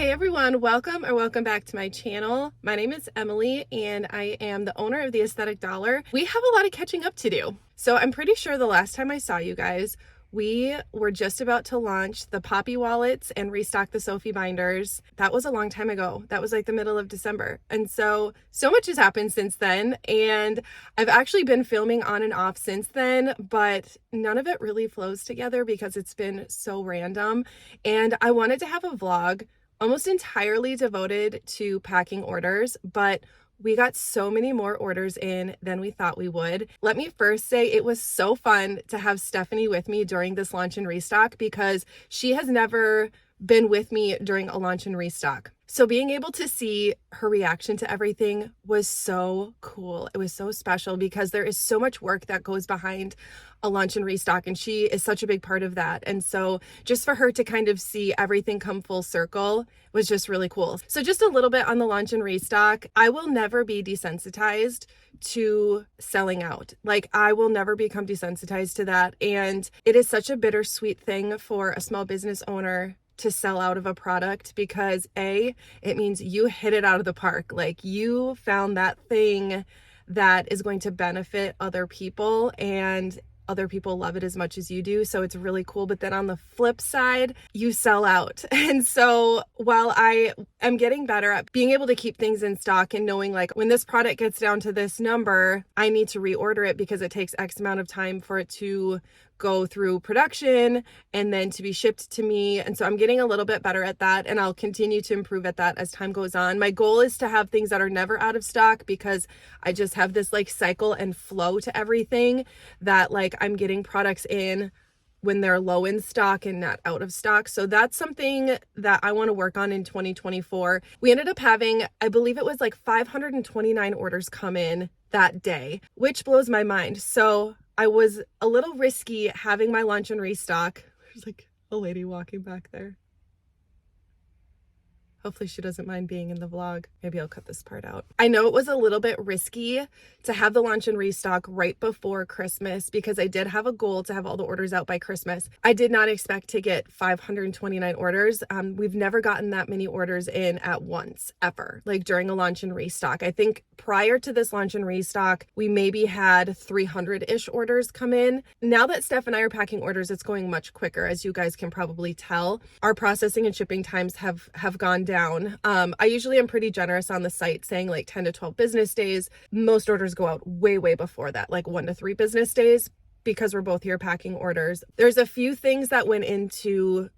Hey everyone, welcome back to my channel. My name is Emily and I am the owner of the Aesthetic Dollar. We have a lot of catching up to do. So I'm pretty sure the last time I saw you guys, we were just about to launch the Poppy wallets and restock the Sophie binders. That was a long time ago. That was like the middle of December. And so much has happened since then. And I've actually been filming on and off since then, but none of it really flows together because it's been so random. And I wanted to have a vlog almost entirely devoted to packing orders, but we got so many more orders in than we thought we would. Let me first say it was so fun to have Stephanie with me during this launch and restock because she has never been with me during a launch and restock. So being able to see her reaction to everything was so cool. It was so special because there is so much work that goes behind a launch and restock, and she is such a big part of that. And so just for her to kind of see everything come full circle was just really cool. So just a little bit on the launch and restock. I will never be desensitized to selling out. Like, I will never become desensitized to that. And it is such a bittersweet thing for a small business owner to sell out of a product because it means you hit it out of the park. Like, you found that thing that is going to benefit other people and other people love it as much as you do. So it's really cool. But then on the flip side, you sell out. And so while I am getting better at being able to keep things in stock and knowing like when this product gets down to this number, I need to reorder it because it takes X amount of time for it to go through production and then to be shipped to me. And so I'm getting a little bit better at that, and I'll continue to improve at that as time goes on. My goal is to have things that are never out of stock because I just have this like cycle and flow to everything that like I'm getting products in when they're low in stock and not out of stock. So that's something that I want to work on in 2024. We ended up having, I believe it was like 529 orders come in that day, which blows my mind. So I was a little risky having my launch and restock. There's like a lady walking back there. Hopefully she doesn't mind being in the vlog. Maybe I'll cut this part out. I know it was a little bit risky to have the launch and restock right before Christmas because I did have a goal to have all the orders out by Christmas. I did not expect to get 529 orders. We've never gotten that many orders in at once, ever, like during a launch and restock. I think prior to this launch and restock, we maybe had 300-ish orders come in. Now that Steph and I are packing orders, it's going much quicker, as you guys can probably tell. Our processing and shipping times have gone down. I usually am pretty generous on the site saying like 10 to 12 business days. Most orders go out way before that, like 1 to 3 business days, because we're both here packing orders. There's a few things that went into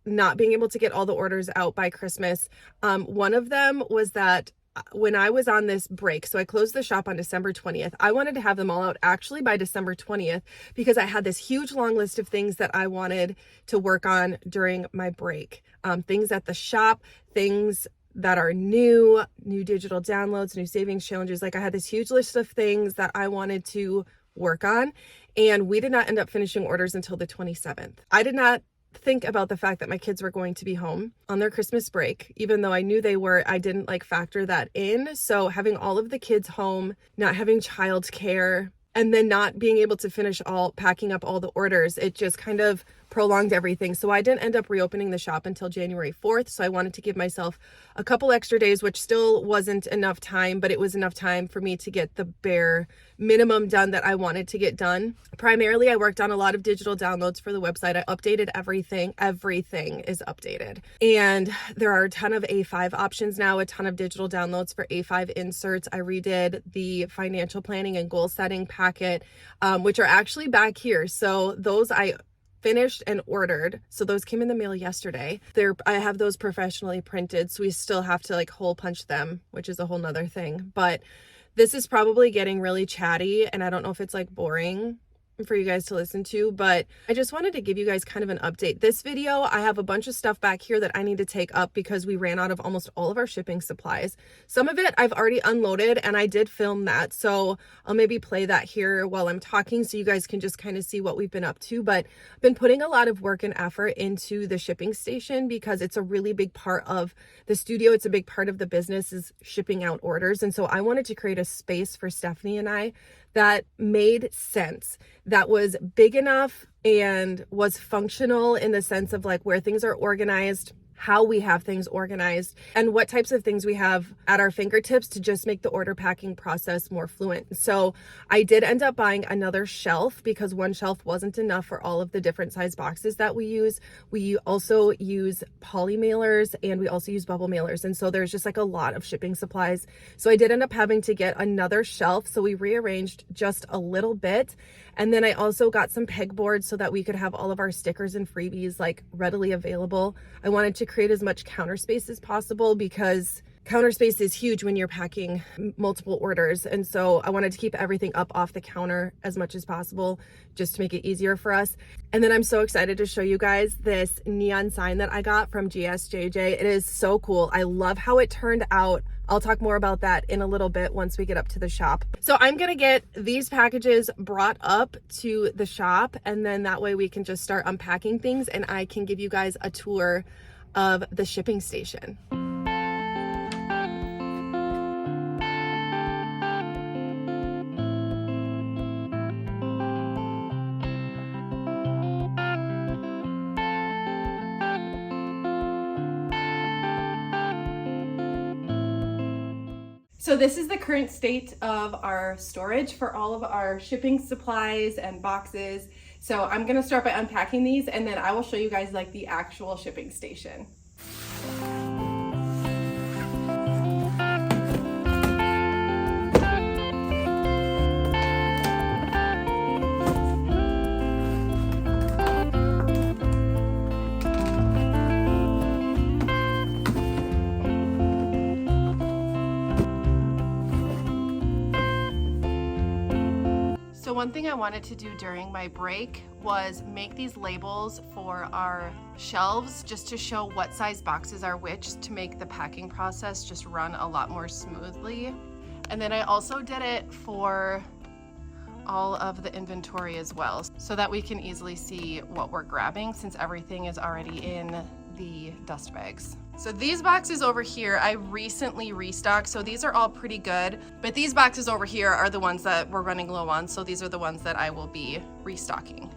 not being able to get all the orders out by Christmas. One of them was that when I was on this break, so I closed the shop on December 20th, I wanted to have them all out actually by December 20th because I had this huge long list of things that I wanted to work on during my break. Things at the shop, things that are new digital downloads, new savings challenges. Like, I had this huge list of things that I wanted to work on, and we did not end up finishing orders until the 27th. I did not think about the fact that my kids were going to be home on their Christmas break. Even though I knew they were, I didn't like factor that in. So having all of the kids home, not having childcare, and then not being able to finish packing up all the orders, it just kind of prolonged everything. So I didn't end up reopening the shop until January 4th. So I wanted to give myself a couple extra days, which still wasn't enough time, but it was enough time for me to get the bare minimum done that I wanted to get done. Primarily, I worked on a lot of digital downloads for the website. I updated everything. Everything is updated. And there are a ton of A5 options now, a ton of digital downloads for A5 inserts. I redid the financial planning and goal setting packet, which are actually back here. So those I finished and ordered. So those came in the mail yesterday. I have those professionally printed, so we still have to like hole punch them, which is a whole nother thing. But this is probably getting really chatty, and I don't know if it's like boring for you guys to listen to, but I just wanted to give you guys kind of an update. This video, I have a bunch of stuff back here that I need to take up because we ran out of almost all of our shipping supplies. Some of it I've already unloaded, and I did film that, so I'll maybe play that here while I'm talking so you guys can just kind of see what we've been up to. But I've been putting a lot of work and effort into the shipping station because it's a really big part of the studio. It's a big part of the business, is shipping out orders. And so I wanted to create a space for Stephanie and I that made sense, that was big enough and was functional in the sense of like where things are organized, how we have things organized and what types of things we have at our fingertips to just make the order packing process more fluent. So I did end up buying another shelf because one shelf wasn't enough for all of the different size boxes that we use. We also use poly mailers and we also use bubble mailers. And so there's just like a lot of shipping supplies. So I did end up having to get another shelf. So we rearranged just a little bit. And then I also got some pegboards so that we could have all of our stickers and freebies like readily available. I wanted to create as much counter space as possible because counter space is huge when you're packing multiple orders. And so I wanted to keep everything up off the counter as much as possible just to make it easier for us. And then I'm so excited to show you guys this neon sign that I got from GSJJ. It is so cool. I love how it turned out. I'll talk more about that in a little bit once we get up to the shop. So I'm gonna get these packages brought up to the shop, and then that way we can just start unpacking things and I can give you guys a tour of the shipping station. So this is the current state of our storage for all of our shipping supplies and boxes. So I'm gonna start by unpacking these and then I will show you guys like the actual shipping station. So one thing I wanted to do during my break was make these labels for our shelves just to show what size boxes are which to make the packing process just run a lot more smoothly. And then I also did it for all of the inventory as well so that we can easily see what we're grabbing since everything is already in the dust bags. So these boxes over here, I recently restocked, so these are all pretty good, but these boxes over here are the ones that we're running low on, so these are the ones that I will be restocking.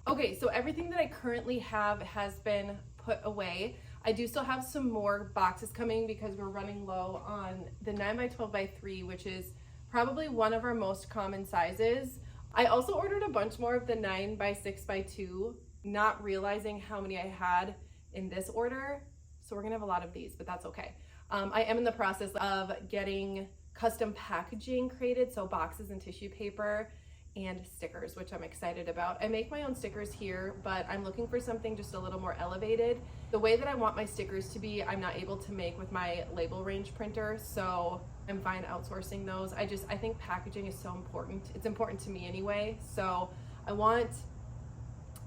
Okay, so everything that I currently have has been put away. I do still have some more boxes coming because we're running low on the 9x12x3, which is probably one of our most common sizes. I also ordered a bunch more of the 9x6x2, not realizing how many I had in this order. So we're gonna have a lot of these, but that's okay. I am in the process of getting custom packaging created, so boxes and tissue paper and stickers, which I'm excited about. I make my own stickers here, but I'm looking for something just a little more elevated. The way that I want my stickers to be, I'm not able to make with my label range printer, so I'm fine outsourcing those. I think packaging is so important. It's important to me anyway, so I want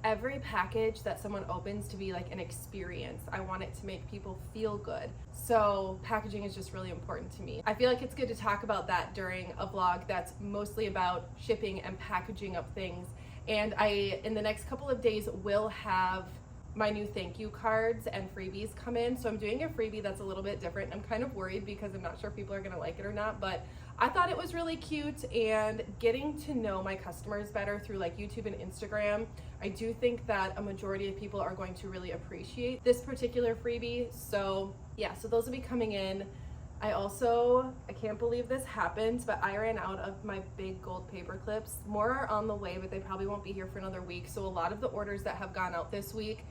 every package that someone opens to be like an experience. I want it to make people feel good. So packaging is just really important to me. I feel like it's good to talk about that during a vlog that's mostly about shipping and packaging up things. And in the next couple of days, will have my new thank you cards and freebies come in. So I'm doing a freebie that's a little bit different. I'm kind of worried because I'm not sure if people are gonna like it or not, but I thought it was really cute, and getting to know my customers better through like YouTube and Instagram, I do think that a majority of people are going to really appreciate this particular freebie. So yeah, so those will be coming in I can't believe this happened, but I ran out of my big gold paper clips. More are on the way, but they probably won't be here for another week. So a lot of the orders that have gone out this week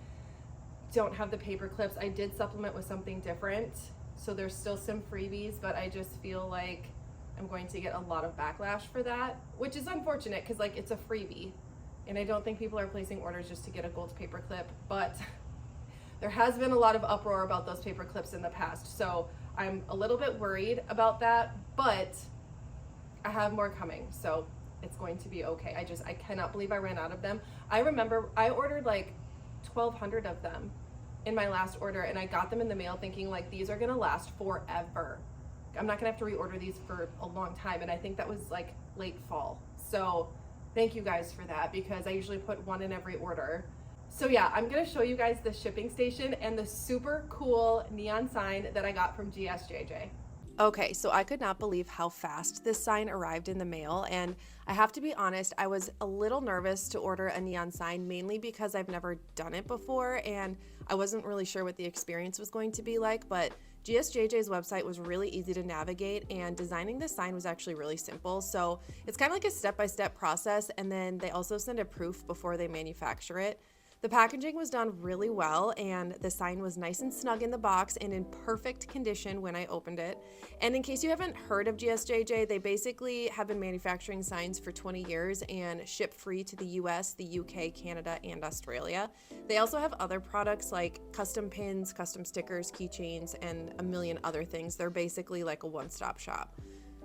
don't have the paper clips. I did supplement with something different, so there's still some freebies, but I just feel like I'm going to get a lot of backlash for that, which is unfortunate because like it's a freebie, and I don't think people are placing orders just to get a gold paper clip, but there has been a lot of uproar about those paper clips in the past, so I'm a little bit worried about that, but I have more coming, so it's going to be okay. I cannot believe I ran out of them. I remember I ordered like 1,200 of them in my last order, and I got them in the mail thinking like these are gonna last forever. I'm not gonna have to reorder these for a long time, and I think that was like late fall. So thank you guys for that, because I usually put one in every order. So yeah, I'm gonna show you guys the shipping station and the super cool neon sign that I got from GSJJ. Okay, so I could not believe how fast this sign arrived in the mail, and I have to be honest, I was a little nervous to order a neon sign, mainly because I've never done it before and I wasn't really sure what the experience was going to be like, but GSJJ's website was really easy to navigate, and designing this sign was actually really simple. So it's kind of like a step-by-step process, and then they also send a proof before they manufacture it. The packaging was done really well, and the sign was nice and snug in the box and in perfect condition when I opened it. And in case you haven't heard of GSJJ, they basically have been manufacturing signs for 20 years and ship free to the US, the UK, Canada, and Australia. They also have other products like custom pins, custom stickers, keychains, and a million other things. They're basically like a one-stop shop.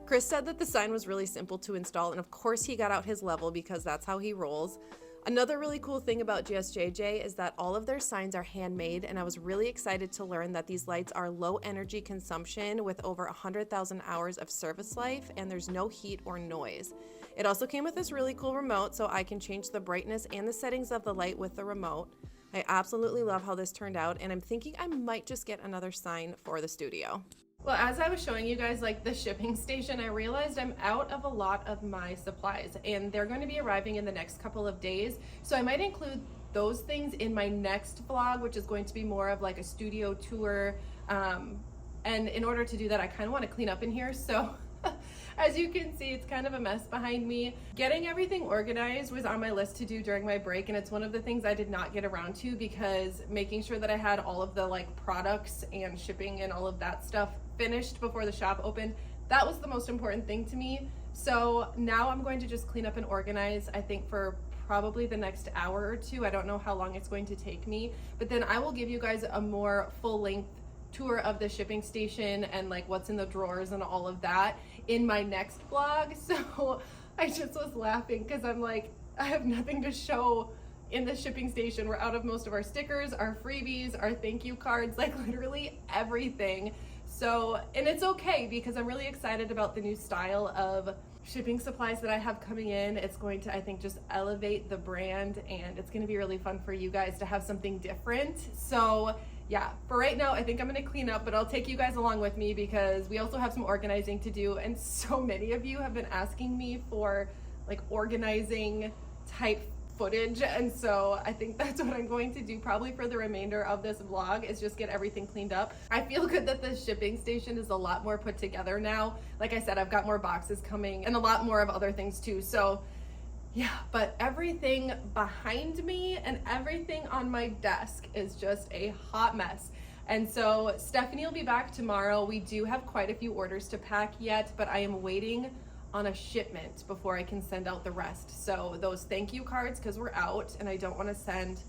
Chris said that the sign was really simple to install, and of course he got out his level because that's how he rolls. Another really cool thing about GSJJ is that all of their signs are handmade, and I was really excited to learn that these lights are low energy consumption with over 100,000 hours of service life, and there's no heat or noise. It also came with this really cool remote, so I can change the brightness and the settings of the light with the remote. I absolutely love how this turned out, and I'm thinking I might just get another sign for the studio. Well, as I was showing you guys like the shipping station, I realized I'm out of a lot of my supplies, and they're going to be arriving in the next couple of days. So I might include those things in my next vlog, which is going to be more of like a studio tour. And in order to do that, I kind of want to clean up in here. So as you can see, it's kind of a mess behind me. Getting everything organized was on my list to do during my break, and it's one of the things I did not get around to, because making sure that I had all of the like products and shipping and all of that stuff finished before the shop opened, that was the most important thing to me. So now I'm going to just clean up and organize, I think for probably the next hour or two. I don't know how long it's going to take me, but then I will give you guys a more full-length tour of the shipping station and like what's in the drawers and all of that in my next vlog. So I just was laughing because I'm like, I have nothing to show in the shipping station. We're out of most of our stickers, our freebies, our thank you cards, like literally everything. So, and it's okay because I'm really excited about the new style of shipping supplies that I have coming in. It's going to, I think, just elevate the brand, and it's going to be really fun for you guys to have something different. So yeah, for right now, I think I'm going to clean up, but I'll take you guys along with me because we also have some organizing to do. And so many of you have been asking me for like organizing type footage, and so I think that's what I'm going to do probably for the remainder of this vlog, is just get everything cleaned up. I feel good that the shipping station is a lot more put together now. Like I said, I've got more boxes coming and a lot more of other things too. So yeah, but everything behind me and everything on my desk is just a hot mess. And so Stephanie will be back tomorrow. We do have quite a few orders to pack yet, but I am waiting on a shipment before I can send out the rest. So those thank you cards, because we're out and I don't want to send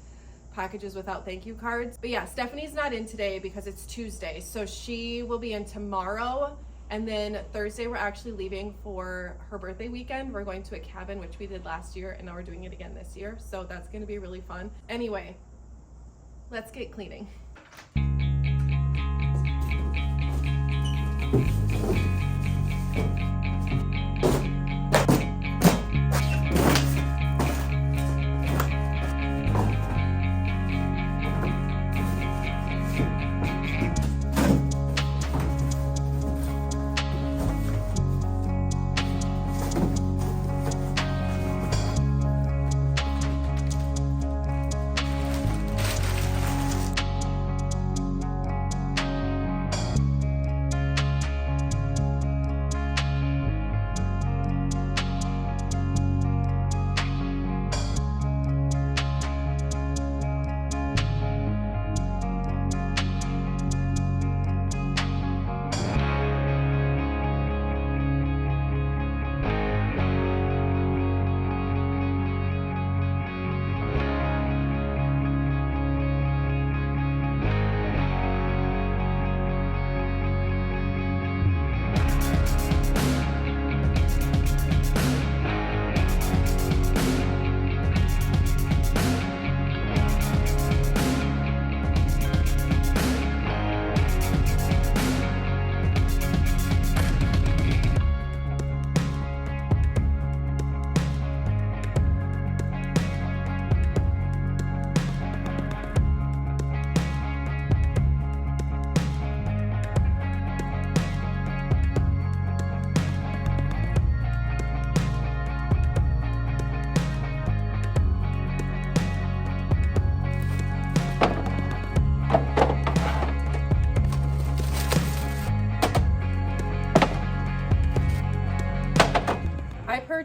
packages without thank you cards. But yeah, Stephanie's not in today because it's Tuesday, so she will be in tomorrow. And then Thursday we're actually leaving for her birthday weekend. We're going to a cabin, which we did last year, and now we're doing it again this year, so that's going to be really fun. Anyway, let's get cleaning.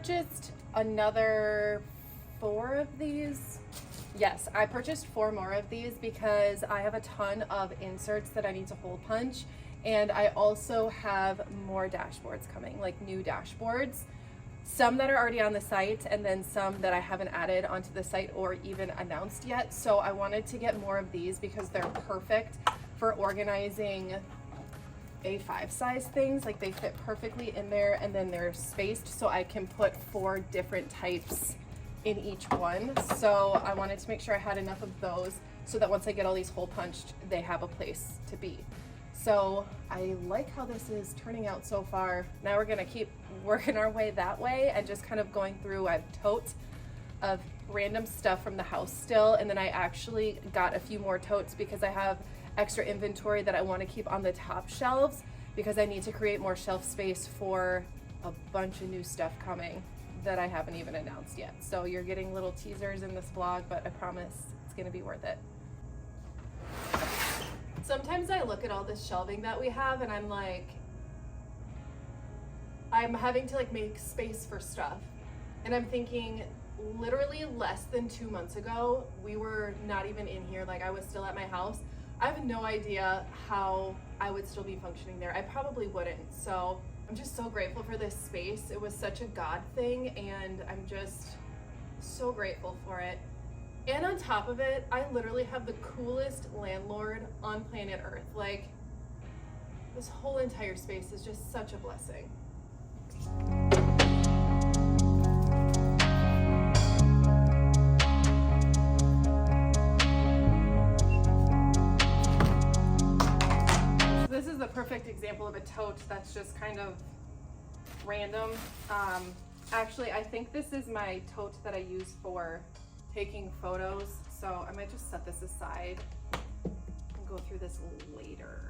purchased another 4 of these. Yes, I purchased 4 more of these because I have a ton of inserts that I need to hole punch, and I also have more dashboards coming, like new dashboards. Some that are already on the site, and then some that I haven't added onto the site or even announced yet. So I wanted to get more of these because they're perfect for organizing A5 size things. Like, they fit perfectly in there, and then they're spaced so I can put 4 different types in each one. So I wanted to make sure I had enough of those so that once I get all these hole punched, they have a place to be. So I like how this is turning out so far. Now we're gonna keep working our way that way and just kind of going through. I have totes of random stuff from the house still, and then I actually got a few more totes because I have extra inventory that I want to keep on the top shelves because I need to create more shelf space for a bunch of new stuff coming that I haven't even announced yet. So you're getting little teasers in this vlog, but I promise it's gonna be worth it. Sometimes I look at all this shelving that we have and I'm like, I'm having to like make space for stuff. And I'm thinking, literally less than 2 months ago, we were not even in here. Like, I was still at my house. I have no idea how I would still be functioning there. I probably wouldn't. So I'm just so grateful for this space. It was such a God thing, and I'm just so grateful for it. And on top of it, I literally have the coolest landlord on planet Earth. Like, this whole entire space is just such a blessing. This is the perfect example of a tote that's just kind of random. Actually, I think this is my tote that I use for taking photos, so I might just set this aside and go through this later.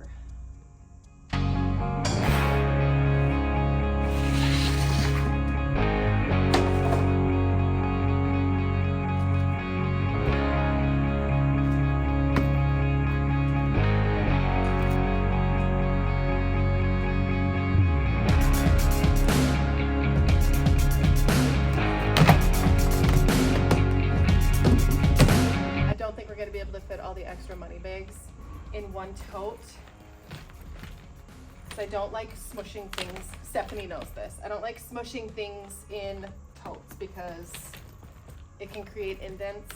Be able to fit all the extra money bags in one tote. So I don't like smushing things. Stephanie knows this. I don't like smushing things in totes because it can create indents.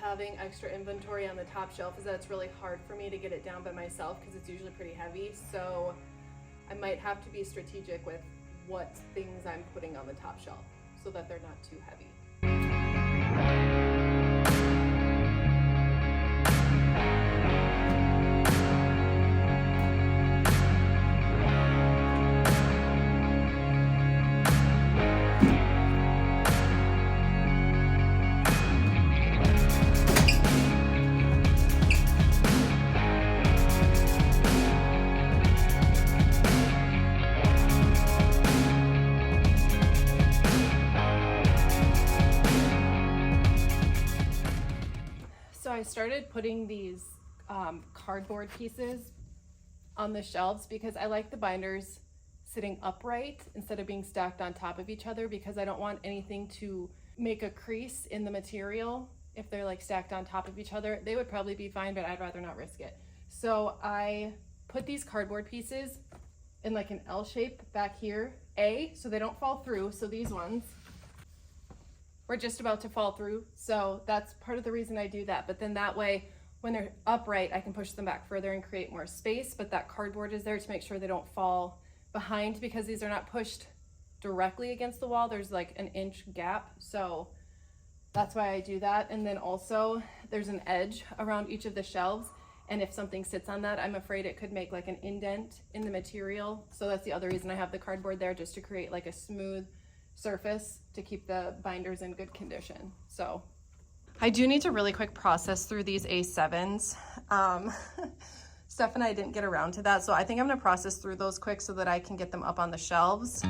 Having extra inventory on the top shelf is that it's really hard for me to get it down by myself because it's usually pretty heavy. So I might have to be strategic with what things I'm putting on the top shelf so that they're not too heavy. I started putting these cardboard pieces on the shelves because I like the binders sitting upright instead of being stacked on top of each other, because I don't want anything to make a crease in the material. If they're like stacked on top of each other, they would probably be fine, but I'd rather not risk it. So I put these cardboard pieces in like an L shape back here, so they don't fall through. So these ones were just about to fall through. So that's part of the reason I do that. But then that way, when they're upright, I can push them back further and create more space. But that cardboard is there to make sure they don't fall behind, because these are not pushed directly against the wall. There's like an inch gap. So that's why I do that. And then also there's an edge around each of the shelves. And if something sits on that, I'm afraid it could make like an indent in the material. So that's the other reason I have the cardboard there, just to create like a smooth surface to keep the binders in good condition. So I do need to really quick process through these A7s. Steph and I didn't get around to that, so I think I'm gonna process through those quick so that I can get them up on the shelves.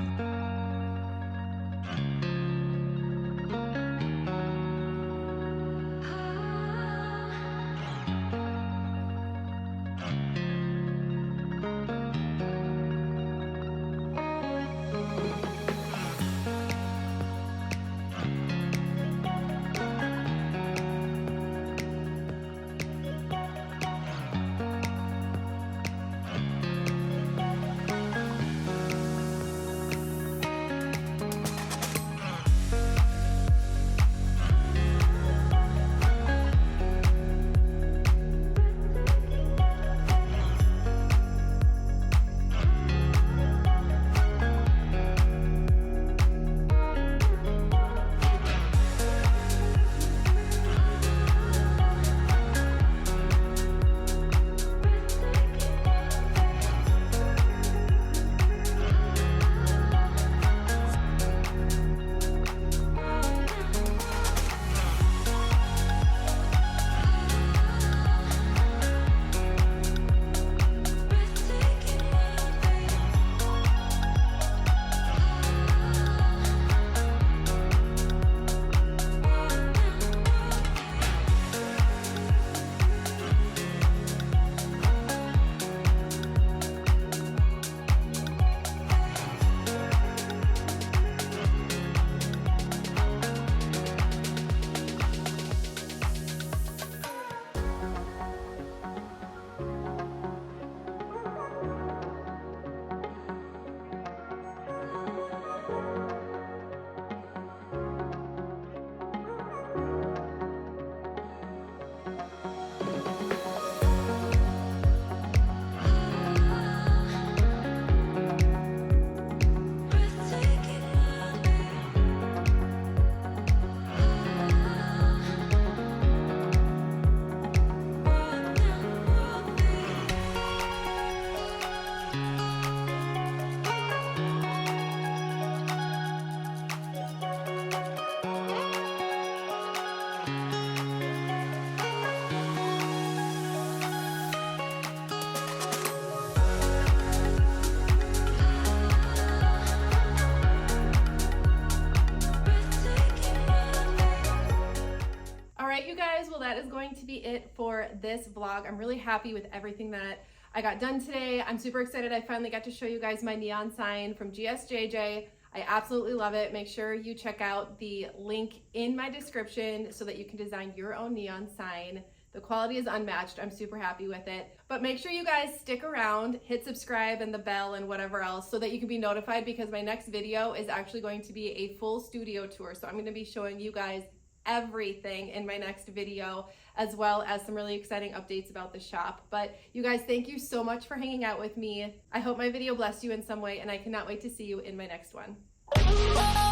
That is going to be it for this vlog. I'm really happy with everything that I got done today. I'm super excited I finally got to show you guys my neon sign from GSJJ. I absolutely love it. Make sure you check out the link in my description so that you can design your own neon sign. The quality is unmatched. I'm super happy with it. But make sure you guys stick around, hit subscribe and the bell and whatever else so that you can be notified, because my next video is actually going to be a full studio tour. So I'm going to be showing you guys everything in my next video, as well as some really exciting updates about the shop. But you guys, thank you so much for hanging out with me. I hope my video blessed you in some way, and I cannot wait to see you in my next one.